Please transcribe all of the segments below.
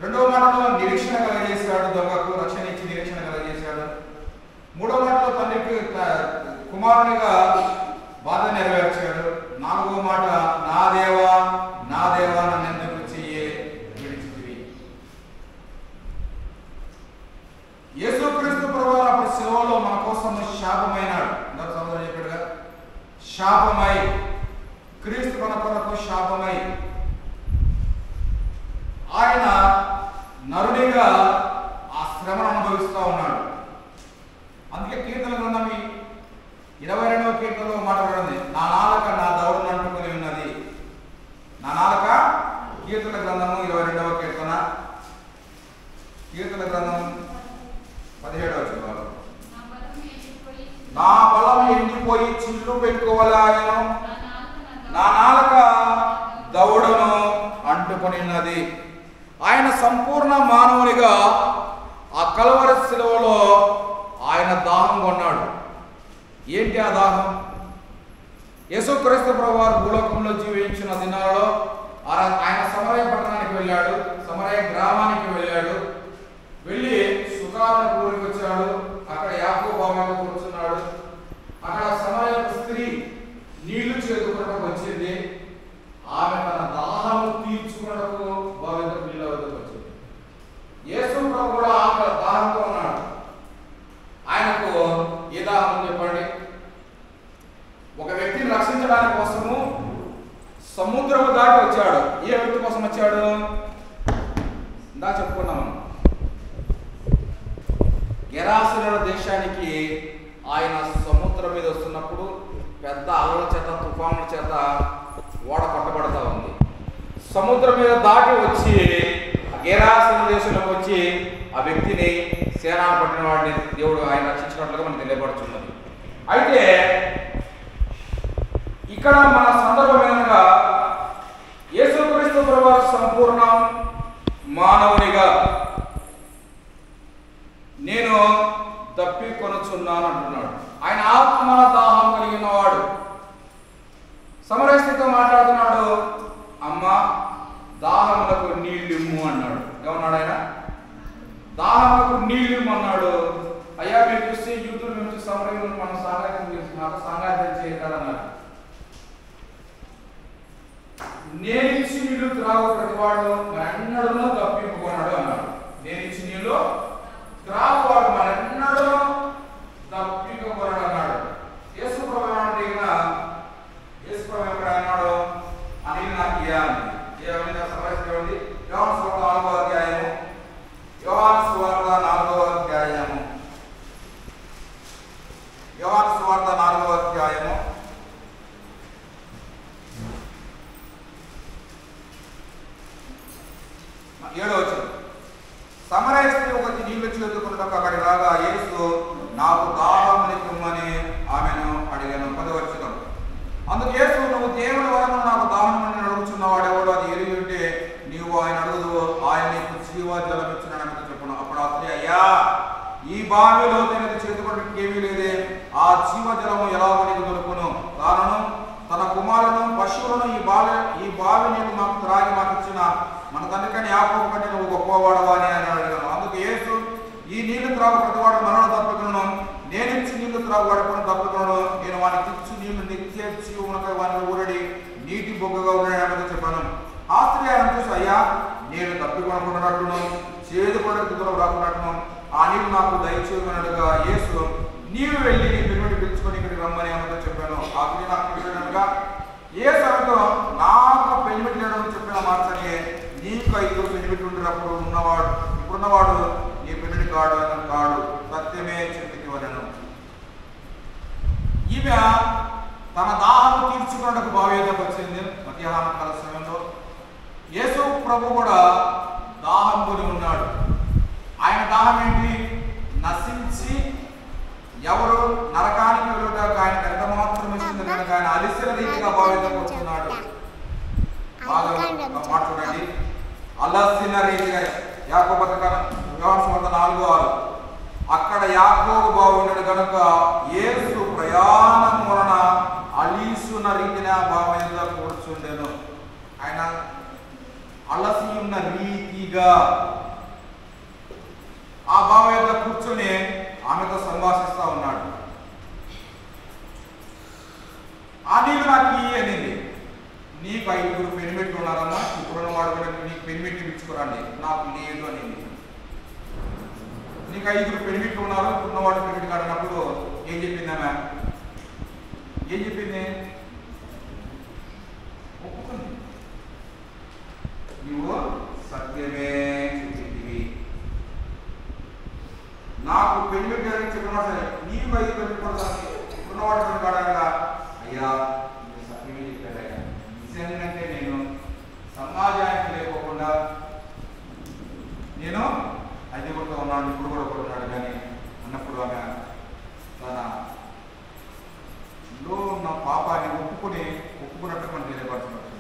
రెండవ మాటలో నిరీక్షణ కలగజేశాడు, దొంగకు రక్షణ ఇచ్చి నిరీక్షణ కలగజేశాడు. మూడవ మాటలో తండ్రికి కుమారునిగా బాధ నెరవేర్చాడు. నాలుగవ మాట నా దేవా నా దేవా నన్ను ఎందుకు చెయ్యి విడిచితివి. యేసుక్రీస్తు ప్రభువు అప్పుడు శిలువలో మన కోసం శాపమైనాడు. అందరూ సోదరుడు చెప్పాడుగా, శాపమై క్రీస్తు మన కొరకు శాపమై ఆయన నరుడిగా ఆ శ్రమను అనుభవిస్తూ ఉన్నాడు. అందుకే కీర్తన గ్రంథం 22వ కీర్తనలో మాట్లాడింది, నా నాలుక నా దౌడును అంటుకుని ఉన్నది. నా నాలుక, కీర్తన గ్రంథము 22వ కీర్తన, కీర్తన గ్రంథం 17వ వచనం, నా బలం ఎండిపోయి చిల్లు పెట్టుకోవాలను, నా నాలుక దౌడను అంటుకుని ఉన్నది. ఆయన సంపూర్ణ మానవునిగా ఆ కల్వరి శిలువలో ఆయన దాహం కొన్నాడు. ఏంటి ఆ దాహం? యేసుక్రీస్తు ప్రభువారు భూలోకంలో జీవించిన దినాలలో ఆయన సమరయ పట్టణానికి వెళ్ళాడు, సమరయ గ్రామానికి వెళ్ళాడు. వెళ్ళి సుకారుని ఊరికి వచ్చాడు. అక్కడ యాకోబు బావిలో కూర్చున్నాడు. అక్కడ సమరయ స్త్రీ నీళ్లు చేదుకున్నకు వచ్చింది. ఆమె తన దాహము తీర్చుకున్నకు బావిలో నీళ్ళ వద్దకు వచ్చింది. యేసు ప్రభు కూడా ఆమె దాహంతో ఉన్నాడు. ఆయనకు ఏ దాహం చెప్పండి? ఒక వ్యక్తిని రక్షించడానికి కోసము సముద్రము దాటి వచ్చాడు. ఏ వ్యక్తి కోసం వచ్చాడు? ఇందా చెప్పుకున్నాము, గెరాసుల దేశానికి ఆయన సముద్రం మీద వస్తున్నప్పుడు పెద్ద అలల చేత తుఫానుల చేత ఓడ పట్టబడతా ఉంది. సముద్రం మీద దాటి వచ్చి గెరాసుల దేశంలోకి వచ్చి ఆ వ్యక్తిని సేనాలు పట్టిన వాడిని దేవుడు ఆయన రక్షించినట్లుగా మనకు తెలియపడుతున్నది. అయితే ఇక్కడ మన సందర్భం ఏమనగా యేసుక్రీస్తు ప్రభువారు సంపూర్ణ మానవునిగా నేను దప్పికొనుచున్నాను అంటున్నాడు. ఆయన ఆత్మ దాహం కలిగిన వాడు. సమరస్తితో మాట్లాడుతున్నాడు, అమ్మ దాహములకు నీళ్ళిమ్ము అన్నాడు. ఏమన్నాడు ఆయన? దాహములకు నీళ్ళిమ్ము అన్నాడు. అయ్యా మీరు చూస్తే యూతుల నుంచి సమరయులు మనం సాంగాత్యం చేయగలన్నారు. నేను ఇచ్చి నీళ్లు త్రాగు ప్రతివాడు మరెన్నడూ తప్పింపుకున్నాడు అన్నాడు. నేను ఇచ్చి నీళ్లు త్రాగువాడు మరెన్నడూ తప్పింపుకున్నాడు అన్నాడు. యేసు ప్రభువు అడిగిన యేసు ప్రభు ఎక్కడ అన్నాడు, ఆ నీళ్ళు నాకు ఇయ్యాలి. ఏమైనా సమస్య ఉంది? యోహాను సువార్త 4వ అధ్యాయము, యోహాను సువార్త 4వ అధ్యాయము, యోహాను సువార్త 4వ అధ్యాయము 7వ వచనం. సమరయ స్త్రీ ఒకటి నీళ్లు చేదుకున్నట్టు అక్కడికి రాగా యేసు నాకు దాహం నిమ్మని ఆమెను అడిగాను. 10వ వచనం. అందుకు యేసు నువ్వు దేవుని వలన నాకు దాహం అని అడుగుచున్నవాడు ఎవడు, అది ఎరిగి ఉంటే నీవు ఆయన అడుగుదు, ఆయన నీకు జీవ జలం ఇచ్చినాడని చెప్పను. అప్పుడు ఆ స్త్రీ, అయ్యా ఈ బావిలో తినది చేతుకోవడానికి ఏమీ లేదే, ఆ జీవ జలము ఎలాగో నీకు దొరుకును? కారణం తన కుమారులను పశువులను ఈ బావి నీకు మాకు త్రాగి మాకు ఇచ్చిన మన తండ్రికని యాకోబు కంటే నువ్వు గొప్పవాడవా అని ఆయన అడిగాను. అందుకు యేసు ఈ నీళ్లు త్రాగు ప్రతివాడు మరణ తప్పుకును, నేను ఇచ్చి నీళ్లు త్రాగు వాడుకుని తప్పుకున్నాను. నేను వానికి ఇచ్చి నీళ్లు నిత్య జీవమునకై వారిని ఊరడి నీటి బొగ్గగా ఉన్నాడని చెప్పాను. ఆ స్త్రీ ఆయన చూసి, అయ్యా నేను తప్పికొనుకున్నట్టును చేదు పడకు దూరం రాకున్నట్టును ఆ నీళ్లు నాకు దయచేయమనగా యేసు నీవు వెళ్ళి నీ పెనిమిటి పిలుచుకొని ఇక్కడికి రమ్మని ఆమెతో చెప్పాను. ఆ స్త్రీ నాకు పిలిచినట్టుగా యేసు ఆమెతో నాకు పెనిమిటి లేడని చెప్పిన మాత్రమే నీకు 5 పెనిమిటి ఉండినప్పుడు ఇప్పుడున్నవాడు నీ పెనిమిటి కాడు సత్యమే చెప్పివనను. ఈమె తన దాహం తీర్చుకున్నట్టుకు బావేదకు వచ్చింది. మధ్యాహ్నం కాల సమయంలో యేసు ప్రభు కూడా దాహం కొని ఉన్నాడు. ఆయన దాహం ఏంటి? నశించి ఎవరు నరకానికి వెళ్ళుటకు ఆయనకు ఎంత మాత్రం ఇస్తుంది కనుక ఆయన అలిసిన రీతిగా భావితం వస్తున్నాడు. బాగా మాట్లాడండి, అలసిన రీతిగా. యాకోబు యోహాను సువార్త 4:6 అక్కడ యాకోబు బాగున్నాడు కనుక యేసు ప్రయాణం వలన అలీసున్న రీతిని ఆ భావంగా కూర్చుండెను. ఆయన అలసి ఉన్న రీతి ఫ్రీగా ఆ బావ యొక్క కూర్చొని ఆమెతో సంభాషిస్తా ఉన్నాడు. ఆ నీళ్ళు నాకు అనింది. నీకు 5 పెనిమిట్లు ఉన్నారమ్మా, ఇప్పుడున్న వాడు కూడా నీకు పెనిమిట్లు ఇచ్చుకోరండి. నాకు లేదు అనింది. నీకు 5 పెనిమిట్లు ఉన్నారు, ఇప్పుడున్న వాడు పెనిమిట్లు కాడినప్పుడు ఏం చెప్పింది ఆమె? ఏం చెప్పింది? ఒప్పుకుంది. నువ్వు సత్యమే చెప్పింది. నాకు పెనిమిటి గారికి చెప్పినా సరే నీకు 5 పెనిమిట్లు పడతాను, ఇప్పుడున్నవాడు పెనిమిటి కాడగా అయ్యా మీరు సత్యమే చెప్పారయ్యా. నిజంగానంటే నేను సమాజానికి లేకోకుండా నేను అది కూడా ఉన్నాను, ఇప్పుడు కూడా కొడుతున్నాడు కానీ అన్నప్పుడు ఆమె తనలో ఉన్న పాపాన్ని ఒప్పుకున్నట్టు మనం తెలియపరచబడుతుంది.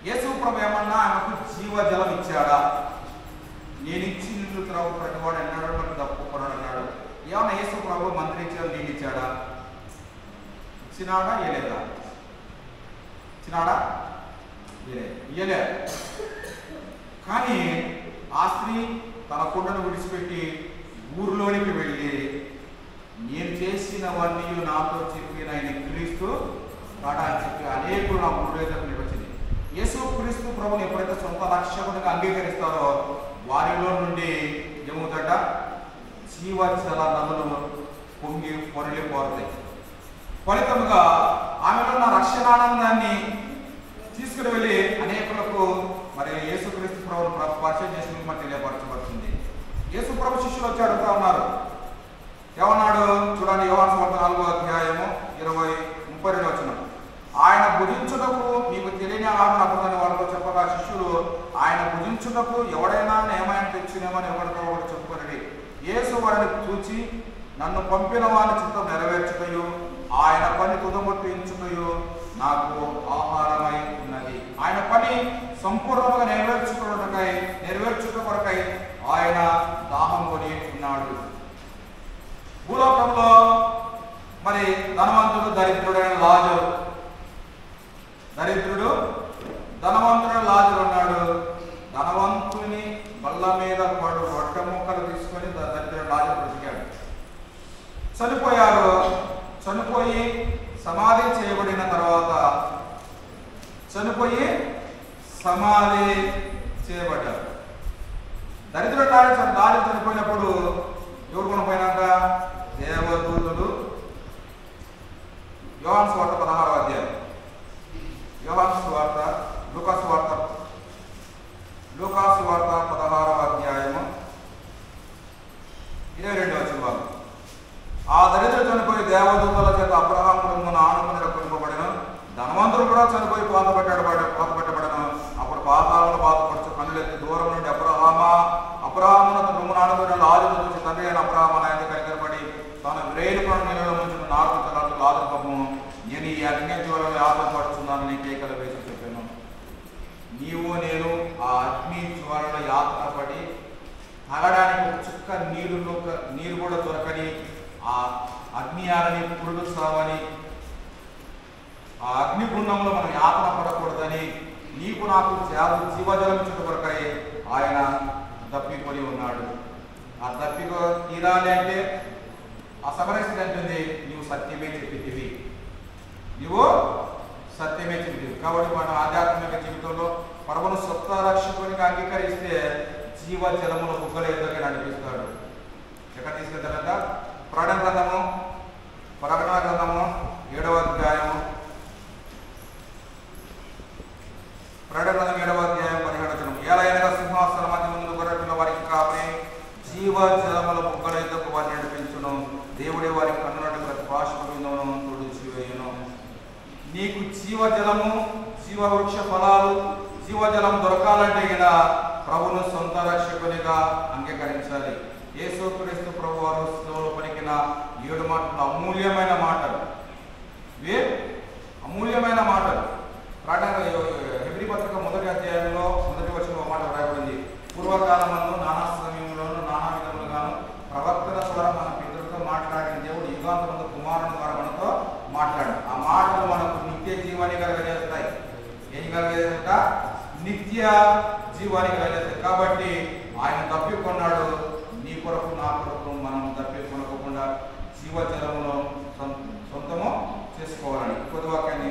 యేసు ప్రభు ఏమన్నా ఆమెకు జీవజలం ఇచ్చాడా? నేను ఇచ్చి నిన్ను త్రాగు ప్రతివాడు అన్నాడు, నాకు తప్పుకున్నాడు అన్నాడు. ఏమన్నా యేసు ప్రభు మంత్రి ఇచ్చాడు, నీళ్ళు ఇచ్చాడా? ఇచ్చినాడా? ఇయ్యలేదా? ఇచ్చినాడా? ఇయ్యలే. కానీ ఆ స్త్రీ తన కుండను విడిచిపెట్టి ఊరిలోనికి వెళ్ళి నేను చేసినవన్నీ నాతో చెప్పి ఆయన క్రీస్తు కాడా అని చెప్పి అనేకులు నా ఊరిలో వచ్చింది. యేసు క్రీస్తు ప్రభుని ఎప్పుడైతే సొంత రక్షకుడిగా అంగీకరిస్తారో వారిలో నుండి ఏమవుతాడ? జీవజల నదులు పొంగి పొరలి పోతాయి. ఫలితముగా ఆమెలో ఉన్న రక్షణానందాన్ని తీసుకుని వెళ్ళి అనేకులకు మరి యేసుక్రీస్తు ప్రభువును పరిచయం చేసి మనకు తెలియపరచబడుతుంది. యేసు ప్రభు శిష్యులు వచ్చి అడుగుతా ఉన్నారు. ఏమన్నాడు చూడండి, యోహాను సువార్త 4వ అధ్యాయము 20:32 వచనం. ఆయన భుజించుటకు మీకు తెలియని ఆహారం అప్పుడని వాళ్ళతో చెప్పగా శిష్యులు ఆయన భుజించుటకు ఎవడైనా ఏమైనా తెచ్చినేమని ఎవరితో ఒకటి చెప్పుకొనిది. యేసు వారిని చూచి నన్ను పంపిన వారి చిత్తం నెరవేర్చుటయు ఆయన పని తుదముట్టించుటయు నాకు ఆహారమై ఉన్నది. ఆయన పని సంపూర్ణంగా నెరవేర్చుట కొరకై ఆయన దాహం కొని ఉన్నాడు. భూలోకంలో మరి ధనవంతుడు దరిద్రుడైన లాజరు, ధనవంతుడైన లాజరు ఉన్నాడు. ధనవంతుని బల్ల మీద పడు రొట్టె ముక్కలు తీసుకొని దరిద్రుడు లాజరు బ్రతికాడు. చనిపోయి సమాధి చేయబడిన తర్వాత సమాధి చేయబడ్డారు. దరిద్రుడు లాజరు చనిపోయినప్పుడు ఎవరు కొనిపోయినాక దేవదూతులు. యోహాను సువార్త 16వ అధ్యాయం, లూకా సువార్త 16వ అధ్యాయము 22వ వచనం. ఆ దరిద్రుడు చనిపోయి దేవదూతల చేత అబ్రహాము ఆనుకుని కొనుకోబడిన. ధనవంతుడు కూడా చనిపోయి పోతపెట్టబడను. అప్పుడు పాతాళమును బాధపడుచు కన్నులెత్తి దూరం నుండి అబ్రహామును రొమ్మున ఆనుకుని లాజరును చూసి తండ్రి అయిన అబ్రహాము ఆయన కనికరపడి తాను వేలుకొని నీళ్ళలో ముంచిన 4 తలాలు లాజరు పాపము నేను ఈ అగ్ని జ్వాలలో ఆధారపడుతున్నానని కేకలు వేసి చెప్పాను. నీవు నేను ఆ అగ్ని జ్వాలలో యాత్రపడి తాగడానికి ఒక చుక్క నీరు కూడా దొరకని ఆ అగ్ని ఆరని పురుడు సావని ఆ అగ్నిగుండంలో మనం యాతన పడకూడదని నీకు నాకు జీవజలం చుట్టు కొరకై ఆయన దప్పికొని ఉన్నాడు. ఆ దప్పిక తీరాలి అంటే ఆ సమరస్థితి అంటుంది నువ్వు సత్యమే చెప్పితివి. కాబట్టి మన ఆధ్యాత్మిక జీవితంలో ప్రభువును సొంత రక్షకునిగా అంగీకరిస్తే జీవజలమును బుగ్గల ఎదురుగా నడిపిస్తాడు. ఎక్కడ తీసుకెళ్తారంట? ప్రకటన గ్రంథము 7వ అధ్యాయము 17వ వచనం. ఏలైనగా సింహాసనం మధ్య ముందు గొర్రెపిల్ల వారికి కాపరి జీవజలముల బుగ్గల ఎదురుకు వారిని నడిపించును. దేవుడే వారి కన్నునట్టు ప్రతి బాష్పను తుడిచివేయును. నీకు జీవజలము, జీవవృక్ష ఫలాలు, జీవజలం దొరకాలంటే ఇలా ప్రభువును సొంత రక్షకునిగా అంగీకరించాలి. యేసుక్రీస్తు ప్రభు వారు పలికిన 7 మాటలు అమూల్యమైన మాటలు. హెబ్రీ పత్రిక 1వ అధ్యాయంలో 1వ వచనంలో మాట రాయబడింది. పూర్వకాలమందు నానా సమయంలోనూ నానా విధములుగాను ప్రవక్తల ద్వారా మన పితరులతో మాట్లాడిన దేవుడు యుగాంతమందు కుమారుని ద్వారా మనతో మాట్లాడు. ఆ మాటలు మనకు నిత్య జీవాన్ని కలగజేస్తాయి. ఏం కలగజేస్తాయి? నిత్య జీవ కాబట్టి ఆయన తప్పికొన్నాడు. నీ కొరకు నా కొరకు మనం తప్పికొనకుండా జీవజలమును సొంతము చేసుకోవాలని. కొద్ది వాక్యాన్ని